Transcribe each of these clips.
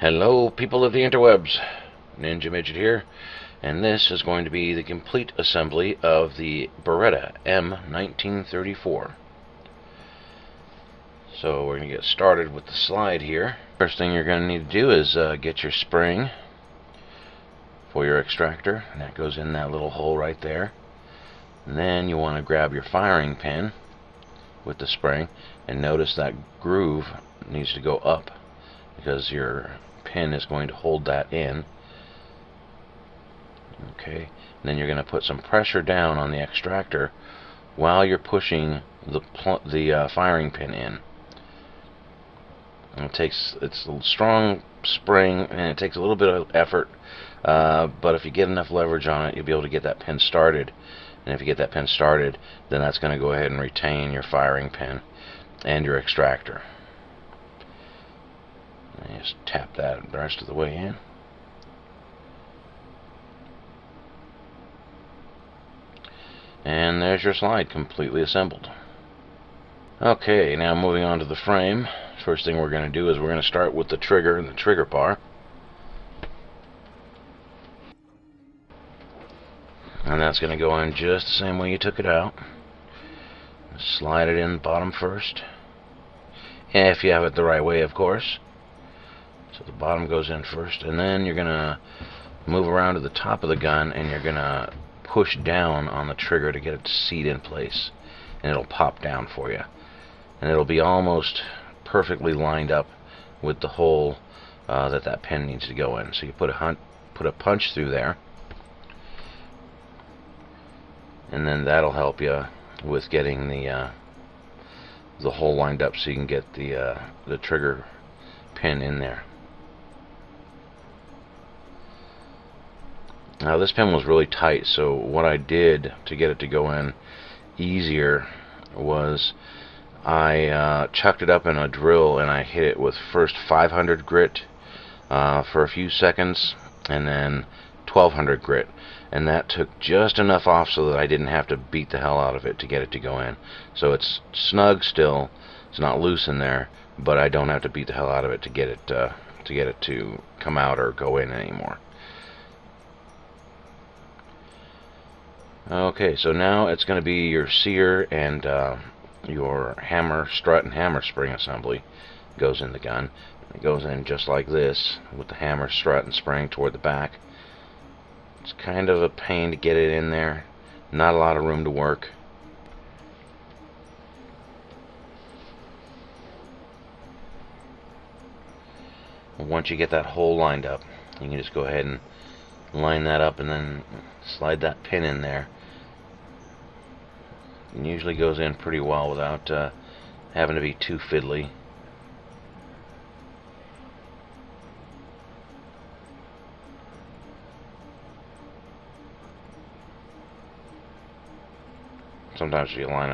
Hello, people of the interwebs. Ninja Midget here, and this is going to be the complete assembly of the Beretta M1934. So we're going to get started with the slide here. First thing you're going to need to do is get your spring for your extractor, and that goes in that little hole right there. And then you want to grab your firing pin with the spring, and notice that groove needs to go up because your pin is going to hold that in. Okay, and then you're going to put some pressure down on the extractor while you're pushing the firing pin in. And it's a strong spring, and it takes a little bit of effort, but if you get enough leverage on it, you'll be able to get that pin started. And if you get that pin started, then that's going to go ahead and retain your firing pin and your extractor. And just tap that the rest of the way in. And there's your slide completely assembled. Okay, now moving on to the frame. First thing we're going to do is we're going to start with the trigger and the trigger bar. And that's going to go in just the same way you took it out. Slide it in the bottom first. If you have it the right way, of course. So the bottom goes in first, and then you're going to move around to the top of the gun, and you're going to push down on the trigger to get it to seat in place. And it'll pop down for you. And it'll be almost perfectly lined up with the hole that pin needs to go in. So you put a punch through there, and then that'll help you with getting the hole lined up so you can get the trigger pin in there. Now this pin was really tight, so what I did to get it to go in easier was I chucked it up in a drill, and I hit it with first 500 grit for a few seconds, and then 1200 grit, and that took just enough off so that I didn't have to beat the hell out of it to get it to go in. So it's snug still, it's not loose in there, but I don't have to beat the hell out of it to get it to come out or go in anymore. Okay, so now it's going to be your Sear and your hammer, strut, and hammer spring assembly goes in the gun. It goes in just like this, with the hammer, strut, and spring toward the back. It's kind of a pain to get it in there. Not a lot of room to work. Once you get that hole lined up, you can just go ahead and line that up and then slide that pin in there. It usually goes in pretty well without having to be too fiddly. Sometimes if you line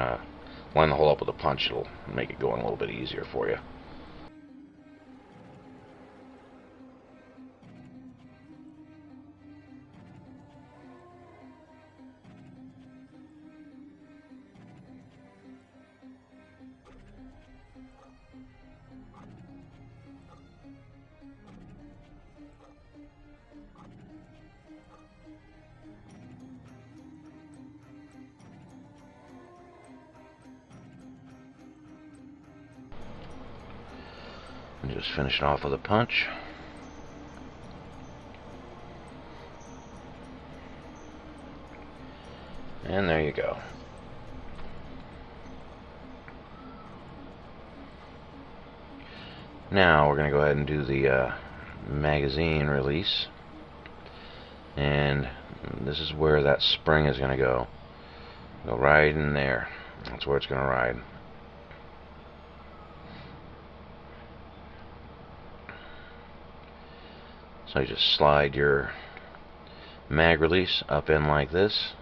the hole up with a punch, it'll make it go in a little bit easier for you. And just finish it off with a punch. And there you go. Now we're going to go ahead and do the magazine release. And this is where that spring is going to go. Go right in there. That's where it's going to ride. So you just slide your mag release up in like this,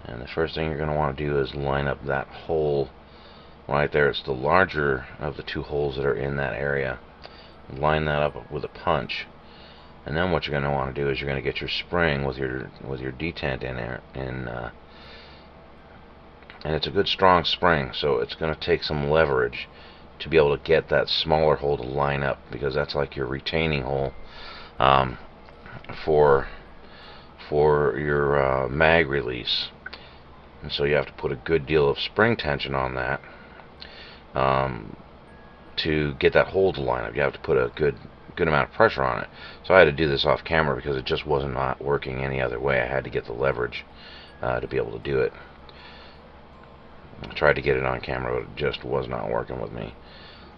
and the first thing you're going to want to do is line up that hole right there. It's the larger of the two holes that are in that area. Line that up with a punch, and then what you're going to want to do is you're going to get your spring with your detent in there, and it's a good strong spring, so it's going to take some leverage to be able to get that smaller hole to line up, because that's like your retaining hole for your mag release. And so you have to put a good deal of spring tension on that to get that hole to line up. You have to put a good amount of pressure on it. So I had to do this off camera because it just wasn't not working any other way. I had to get the leverage to be able to do it. I tried to get it on camera, but it just was not working with me.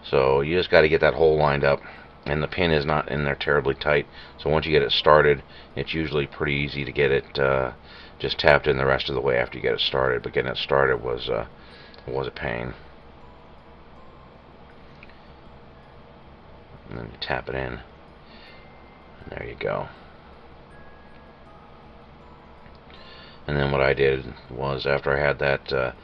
So you just got to get that hole lined up, and the pin is not in there terribly tight. So once you get it started, it's usually pretty easy to get it just tapped in the rest of the way after you get it started. But getting it started was a pain. And then you tap it in, and there you go. And then what I did was, after I had that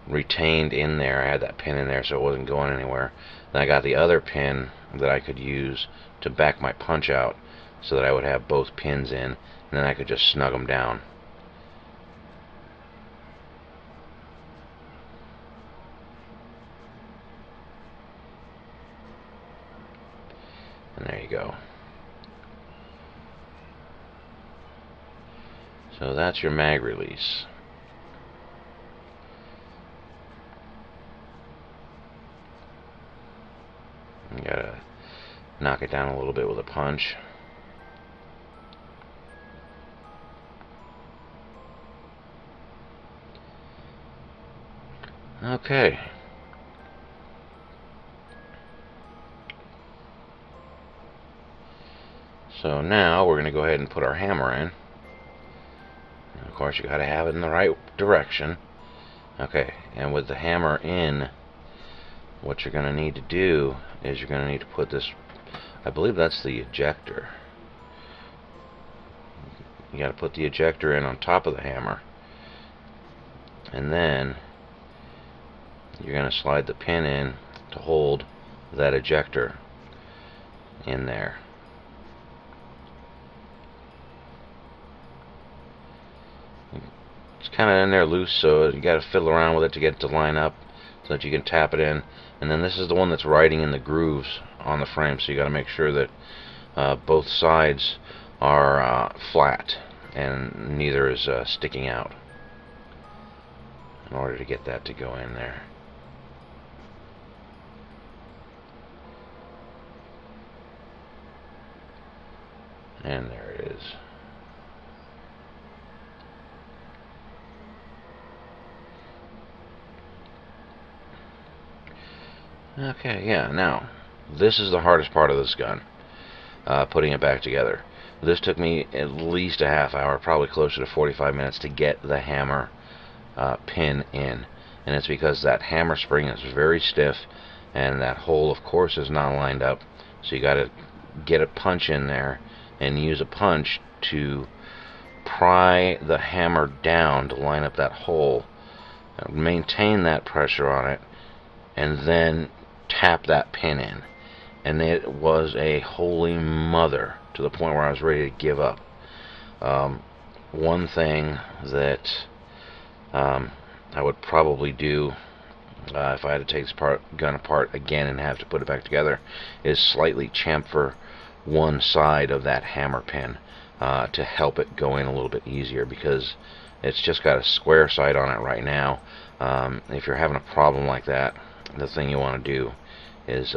retained in there, I had that pin in there so it wasn't going anywhere. Then I got the other pin that I could use to back my punch out, so that I would have both pins in, and then I could just snug them down. And there you go. So that's your mag release. You gotta knock it down a little bit with a punch. Okay. So now we're going to go ahead and put our hammer in. And of course, you got to have it in the right direction. Okay, and with the hammer in, what you're going to need to do is you're going to need to put this, I believe that's the ejector. You got to put the ejector in on top of the hammer, and then you're going to slide the pin in to hold that ejector in there. It's kind of in there loose, so you got to fiddle around with it to get it to line up so that you can tap it in. And then this is the one that's riding in the grooves on the frame, so you got to make sure that both sides are flat and neither is sticking out in order to get that to go in there. And there it is. Okay, yeah, now, this is the hardest part of this gun, putting it back together. This took me at least a half hour, probably closer to 45 minutes, to get the hammer pin in. And it's because that hammer spring is very stiff, and that hole, of course, is not lined up. So you got to get a punch in there, and use a punch to pry the hammer down to line up that hole. Maintain that pressure on it, and then tap that pin in. And it was a holy mother, to the point where I was ready to give up. One thing that I would probably do if I had to take this gun apart again and have to put it back together is slightly chamfer one side of that hammer pin to help it go in a little bit easier, because it's just got a square side on it right now. If you're having a problem like that, the thing you want to do is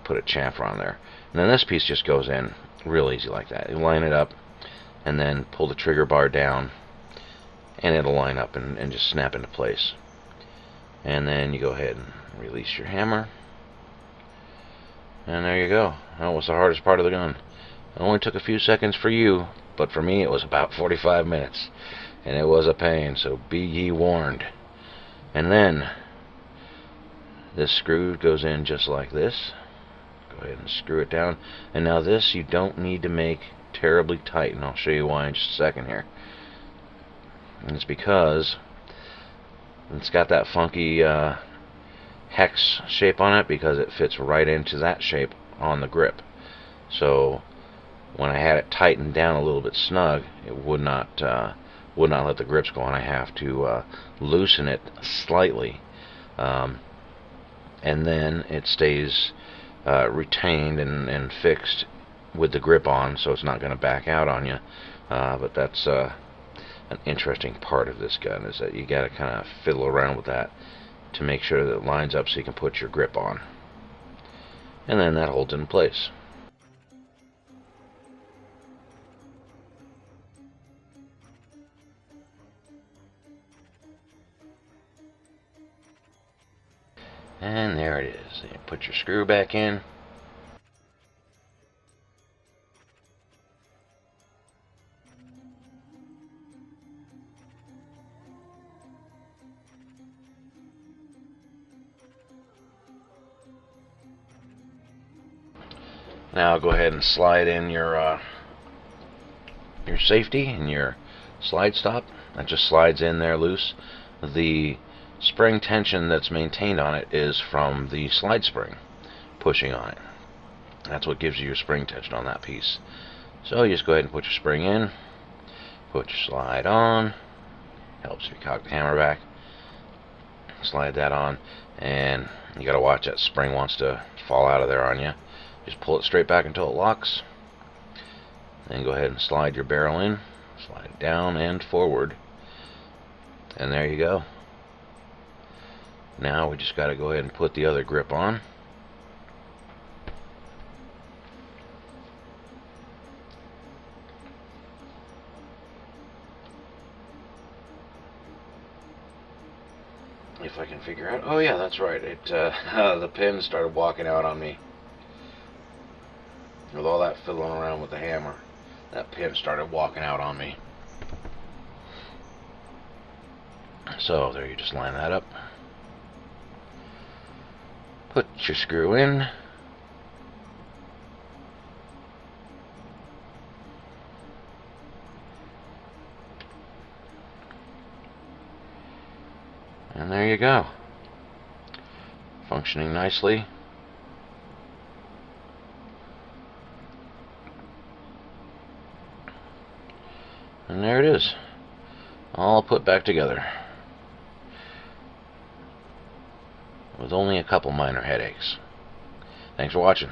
put a chamfer on there. And then this piece just goes in real easy like that. You line it up and then pull the trigger bar down, and it'll line up and just snap into place. And then you go ahead and release your hammer, and there you go. That was the hardest part of the gun. It only took a few seconds for you, but for me it was about 45 minutes, and it was a pain, so be ye warned. And then this screw goes in just like this. Go ahead and screw it down. And now this you don't need to make terribly tight, and I'll show you why in just a second here. And it's because it's got that funky hex shape on it, because it fits right into that shape on the grip. So when I had it tightened down a little bit snug, it would not let the grips go on. I have to loosen it slightly and then it stays retained and fixed with the grip on, so it's not going to back out on you. But that's an interesting part of this gun, is that you got to kind of fiddle around with that to make sure that it lines up so you can put your grip on, and then that holds in place. And there it is. You put your screw back in. Now go ahead and slide in your safety and your slide stop. That just slides in there loose. The spring tension that's maintained on it is from the slide spring pushing on it. That's what gives you your spring tension on that piece. So you just go ahead and put your spring in, put your slide on. Helps if you cock the hammer back. Slide that on, and you gotta watch that spring wants to fall out of there on you. Just pull it straight back until it locks. Then go ahead and slide your barrel in, slide it down and forward, and there you go. Now we just got to go ahead and put the other grip on. If I can figure out. Oh yeah, that's right. The pin started walking out on me. With all that fiddling around with the hammer, that pin started walking out on me. So there, you just line that up. Put your screw in. And there you go. Functioning nicely. And there it is. All put back together. With only a couple minor headaches. Thanks for watching.